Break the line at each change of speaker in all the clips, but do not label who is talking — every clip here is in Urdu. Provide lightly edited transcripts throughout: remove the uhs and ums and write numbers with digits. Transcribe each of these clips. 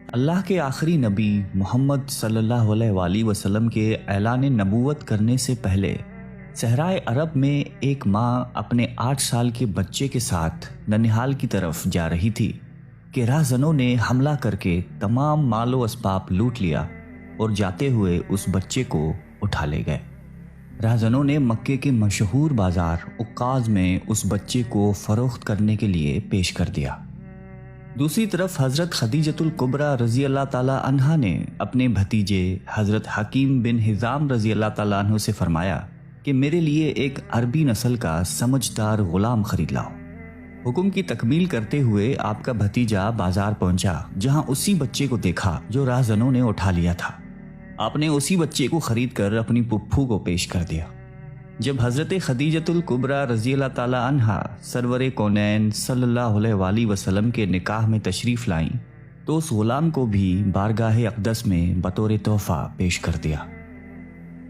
اللہ کے آخری نبی محمد صلی اللہ علیہ وآلہ وسلم کے اعلان نبوت کرنے سے پہلے صحرائے عرب میں ایک ماں اپنے 8 سال کے بچے کے ساتھ ننہال کی طرف جا رہی تھی کہ راہزنوں نے حملہ کر کے تمام مال و اسباب لوٹ لیا اور جاتے ہوئے اس بچے کو اٹھا لے گئے۔ راہزنوں نے مکے کے مشہور بازار عکاظ میں اس بچے کو فروخت کرنے کے لیے پیش کر دیا۔ دوسری طرف حضرت خدیجۃ الکبریٰ رضی اللہ تعالیٰ عنہا نے اپنے بھتیجے حضرت حکیم بن حزام رضی اللہ تعالیٰ عنہ سے فرمایا کہ میرے لیے ایک عربی نسل کا سمجھدار غلام خرید لاؤ۔ حکم کی تکمیل کرتے ہوئے آپ کا بھتیجا بازار پہنچا، جہاں اسی بچے کو دیکھا جو راہزنوں نے اٹھا لیا تھا۔ آپ نے اسی بچے کو خرید کر اپنی پھپھو کو پیش کر دیا۔ جب حضرت خدیجۃ الکبریٰ رضی اللہ تعالیٰ عنہا سرور کونین صلی اللہ علیہ وآلہ وسلم کے نکاح میں تشریف لائیں تو اس غلام کو بھی بارگاہ اقدس میں بطور تحفہ پیش کر دیا۔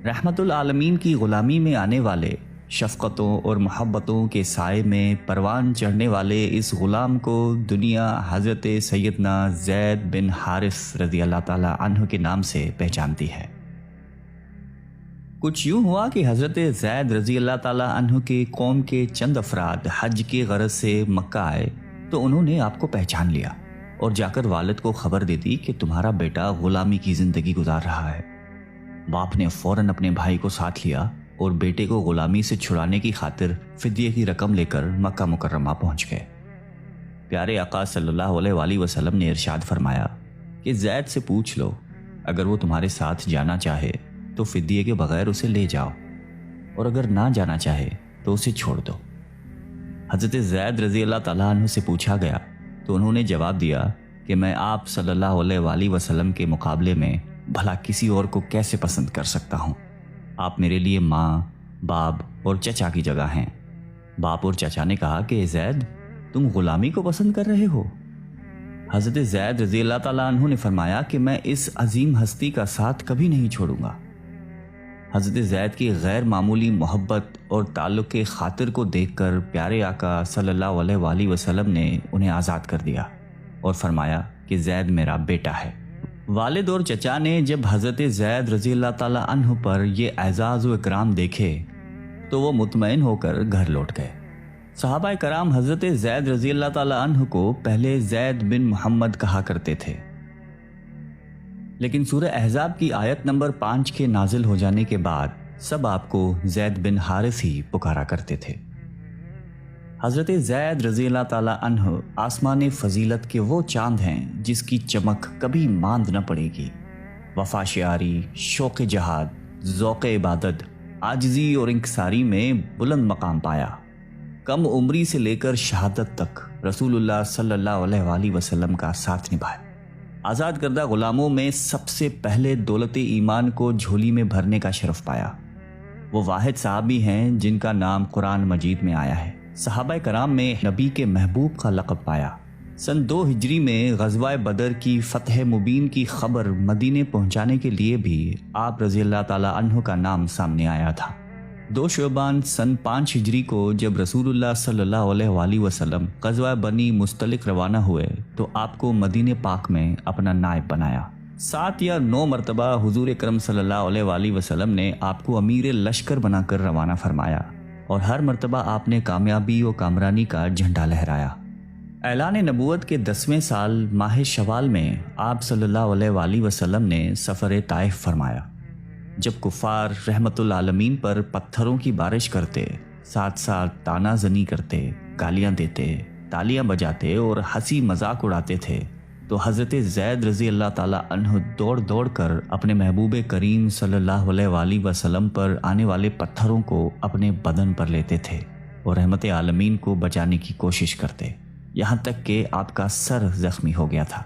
رحمت العالمین کی غلامی میں آنے والے، شفقتوں اور محبتوں کے سائے میں پروان چڑھنے والے اس غلام کو دنیا حضرت سیدنا زید بن حارث رضی اللہ تعالیٰ عنہ کے نام سے پہچانتی ہے۔ کچھ یوں ہوا کہ حضرت زید رضی اللہ تعالیٰ عنہ کے قوم کے چند افراد حج کے غرض سے مکہ آئے تو انہوں نے آپ کو پہچان لیا اور جا کر والد کو خبر دے دی کہ تمہارا بیٹا غلامی کی زندگی گزار رہا ہے۔ باپ نے فوراً اپنے بھائی کو ساتھ لیا اور بیٹے کو غلامی سے چھڑانے کی خاطر فدیے کی رقم لے کر مکہ مکرمہ پہنچ گئے۔ پیارے آقا صلی اللہ علیہ وآلہ وسلم نے ارشاد فرمایا کہ زید سے پوچھ لو، اگر وہ تمہارے ساتھ جانا چاہے تو فدیے کے بغیر اسے لے جاؤ، اور اگر نہ جانا چاہے تو اسے چھوڑ دو۔ حضرت زید رضی اللہ تعالیٰ عنہ سے پوچھا گیا تو انہوں نے جواب دیا کہ میں آپ صلی اللہ علیہ وآلہ وسلم کے مقابلے میں بھلا کسی اور کو کیسے پسند کر سکتا ہوں؟ آپ میرے لیے ماں، باپ اور چچا کی جگہ ہیں۔ باپ اور چچا نے کہا کہ زید، تم غلامی کو پسند کر رہے ہو؟ حضرت زید رضی اللہ تعالیٰ عنہ نے فرمایا کہ میں اس عظیم ہستی کا ساتھ کبھی نہیں چھوڑوں گا۔ حضرت زید کی غیر معمولی محبت اور تعلق کے خاطر کو دیکھ کر پیارے آقا صلی اللہ علیہ وآلہ وسلم نے انہیں آزاد کر دیا اور فرمایا کہ زید میرا بیٹا ہے۔ والد اور چچا نے جب حضرت زید رضی اللہ تعالیٰ عنہ پر یہ اعزاز و اکرام دیکھے تو وہ مطمئن ہو کر گھر لوٹ گئے۔ صحابہ کرام حضرت زید رضی اللہ تعالیٰ عنہ کو پہلے زید بن محمد کہا کرتے تھے، لیکن سورہ احزاب کی آیت نمبر 5 کے نازل ہو جانے کے بعد سب آپ کو زید بن حارث ہی پکارا کرتے تھے۔ حضرت زید رضی اللہ تعالیٰ عنہ آسمان فضیلت کے وہ چاند ہیں جس کی چمک کبھی ماند نہ پڑے گی۔ وفا شعاری، شوق جہاد، ذوق عبادت، عاجزی اور انکساری میں بلند مقام پایا۔ کم عمری سے لے کر شہادت تک رسول اللہ صلی اللہ علیہ وآلہ وسلم کا ساتھ نبھایا۔ آزاد کردہ غلاموں میں سب سے پہلے دولت ایمان کو جھولی میں بھرنے کا شرف پایا۔ وہ واحد صحابی ہیں جن کا نام قرآن مجید میں آیا ہے۔ صحابہ کرام میں نبی کے محبوب کا لقب پایا۔ سن 2 ہجری میں غزوہ بدر کی فتح مبین کی خبر مدینے پہنچانے کے لیے بھی آپ رضی اللہ تعالیٰ عنہ کا نام سامنے آیا تھا۔ 2 شعبان سن 5 ہجری کو جب رسول اللہ صلی اللہ علیہ وآلہ وسلم غزوہ بنی مستلق روانہ ہوئے تو آپ کو مدینہ پاک میں اپنا نائب بنایا۔ 7 یا 9 مرتبہ حضور اکرم صلی اللہ علیہ وآلہ وسلم نے آپ کو امیر لشکر بنا کر روانہ فرمایا اور ہر مرتبہ آپ نے کامیابی و کامرانی کا جھنڈا لہرایا۔ اعلان نبوت کے 10ویں سال ماہ شوال میں آپ صلی اللہ علیہ وآلہ وسلم نے سفر طائف فرمایا۔ جب کفار رحمت العالمین پر پتھروں کی بارش کرتے، ساتھ ساتھ تانا زنی کرتے، گالیاں دیتے، تالیاں بجاتے اور ہنسی مذاق اڑاتے تھے تو حضرت زید رضی اللہ تعالیٰ عنہ دوڑ دوڑ کر اپنے محبوب کریم صلی اللہ علیہ وآلہ وسلم پر آنے والے پتھروں کو اپنے بدن پر لیتے تھے اور رحمت عالمین کو بچانے کی کوشش کرتے، یہاں تک کہ آپ کا سر زخمی ہو گیا تھا۔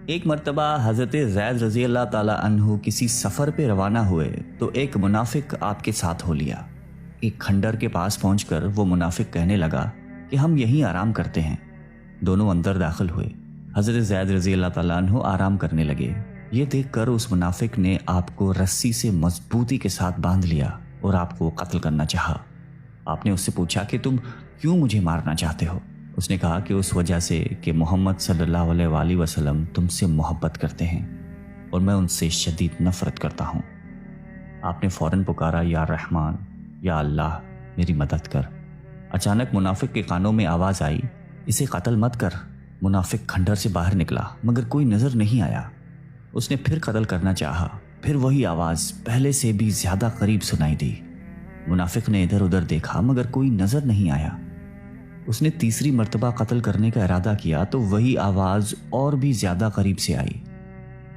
ایک مرتبہ حضرت زید رضی اللہ تعالیٰ عنہ کسی سفر پہ روانہ ہوئے تو ایک منافق آپ کے ساتھ ہو لیا۔ ایک کھنڈر کے پاس پہنچ کر وہ منافق کہنے لگا کہ ہم یہیں آرام کرتے ہیں۔ دونوں اندر داخل ہوئے۔ حضرت زید رضی اللہ تعالیٰ عنہ آرام کرنے لگے۔ یہ دیکھ کر اس منافق نے آپ کو رسی سے مضبوطی کے ساتھ باندھ لیا اور آپ کو قتل کرنا چاہا۔ آپ نے اس سے پوچھا کہ تم کیوں مجھے مارنا چاہتے ہو؟ اس نے کہا کہ اس وجہ سے کہ محمد صلی اللہ علیہ وآلہ وسلم تم سے محبت کرتے ہیں اور میں ان سے شدید نفرت کرتا ہوں۔ آپ نے فوراً پکارا، یا رحمان، یا اللہ میری مدد کر۔ اچانک منافق کے کانوں میں آواز آئی، اسے قتل مت کر۔ منافق کھنڈر سے باہر نکلا مگر کوئی نظر نہیں آیا۔ اس نے پھر قتل کرنا چاہا، پھر وہی آواز پہلے سے بھی زیادہ قریب سنائی دی۔ منافق نے ادھر ادھر دیکھا مگر کوئی نظر نہیں آیا۔ اس نے تیسری مرتبہ قتل کرنے کا ارادہ کیا تو وہی آواز اور بھی زیادہ قریب سے آئی۔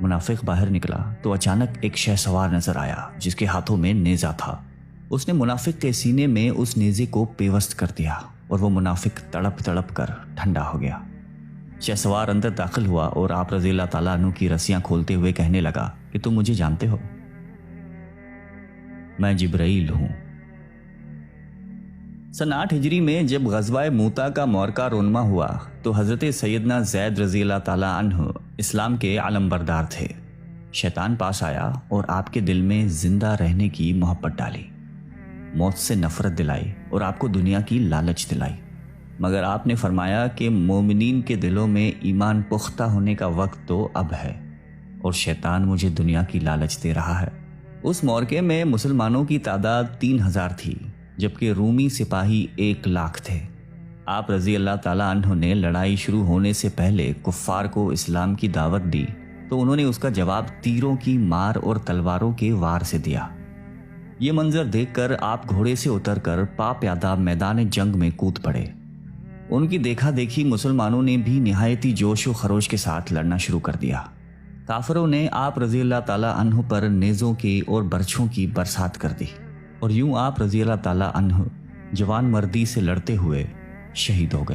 منافق باہر نکلا تو اچانک ایک شہ سوار نظر آیا جس کے ہاتھوں میں نیزہ تھا۔ اس نے منافق کے سینے میں اس نیزے کو پیوست کر دیا اور وہ منافق تڑپ تڑپ کر ٹھنڈا ہو گیا۔ شہ سوار اندر داخل ہوا اور آپ رضی اللہ تعالیٰ عنہ کی رسیاں کھولتے ہوئے کہنے لگا کہ تم مجھے جانتے ہو؟ میں جبرائیل ہوں۔ سن 8 ہجری میں جب غزوہ موتا کا معرکہ رونما ہوا تو حضرت سیدنا زید رضی اللہ تعالیٰ عنہ اسلام کے علم بردار تھے۔ شیطان پاس آیا اور آپ کے دل میں زندہ رہنے کی محبت ڈالی، موت سے نفرت دلائی اور آپ کو دنیا کی لالچ دلائی، مگر آپ نے فرمایا کہ مومنین کے دلوں میں ایمان پختہ ہونے کا وقت تو اب ہے اور شیطان مجھے دنیا کی لالچ دے رہا ہے۔ اس معرکے میں مسلمانوں کی تعداد 3000 تھی جبکہ رومی سپاہی 1,00,000 تھے۔ آپ رضی اللہ تعالیٰ عنہ نے لڑائی شروع ہونے سے پہلے کفار کو اسلام کی دعوت دی تو انہوں نے اس کا جواب تیروں کی مار اور تلواروں کے وار سے دیا۔ یہ منظر دیکھ کر آپ گھوڑے سے اتر کر پا پیادہ میدان جنگ میں کود پڑے۔ ان کی دیکھا دیکھی مسلمانوں نے بھی نہایتی جوش و خروش کے ساتھ لڑنا شروع کر دیا۔ کافروں نے آپ رضی اللہ تعالیٰ عنہ پر نیزوں کے اور برچھوں کی برسات کر دی اور یوں آپ رضی اللہ تعالیٰ عنہ جوان مردی سے لڑتے ہوئے شہید ہو گئے۔